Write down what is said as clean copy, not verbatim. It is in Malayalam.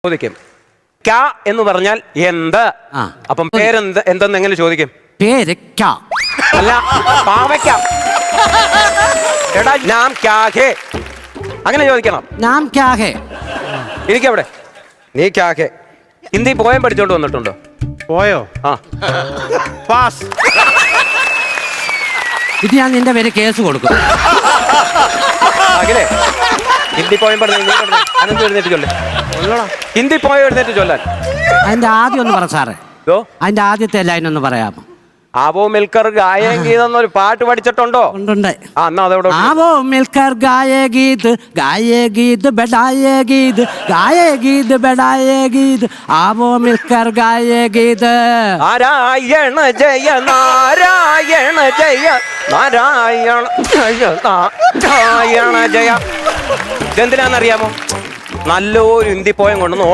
ചോദിക്കും ക്യാ എന്ന് പറഞ്ഞാൽ എന്ത്. അപ്പം പേരെന്ത് എന്തെന്ന് എങ്ങനെ ചോദിക്കും? പേര് അല്ല, പാവയ്ക്ക. എടാ നാം ക്യാ ഹേ അങ്ങനെ ചോദിക്കണം. നാം ക്യാ ഹേ. ഇരിക്കവിടെ. നീ ക്യാ ഹേ ഹിന്ദി പോയം പഠിച്ചോണ്ട് വന്നിട്ടുണ്ടോ? പോയോ? ആ, പാസ്. ഇത് ഞാൻ നിന്റെ പേര് കേസ് കൊടുക്കും. അഖിലേ, ഹിന്ദി പോയം പഠിച്ചു അനന്ത് എഴുന്നേറ്റ് ചൊല്ലേ. ഹിന്ദി പോയം എഴുന്നേറ്റ് ചൊല്ലാൻ. അതിന്റെ ആദ്യം ഒന്ന് പറ സാറേ. ഇതോ അതിന്റെ ആദ്യത്തെ ലൈൻ ഒന്ന് പറയാമോ? ആവോ മിൽക്കർ ഗായേ ഗീത് എന്നൊരു പാട്ട് പഠിച്ചിട്ടുണ്ടോ? ഉണ്ട്. ആ, എന്നാ അതവിടെ. ആവോ മിൽക്കർ ഗായേ ഗീത് ബെഡായേ ഗീത് ഗായേ ഗീത് ബെഡായേ ഗീത് ആവോ മിൽക്കർ ഗായേ ഗീത്. നാരായണ ജയ നാരായണ ജയ നാരായണ ജയ നാരായണ ജയ. ഇതെന്തിനാന്നറിയാമോ? നല്ലൊരു ഹിന്ദി പോയം കൊണ്ടുവന്ന്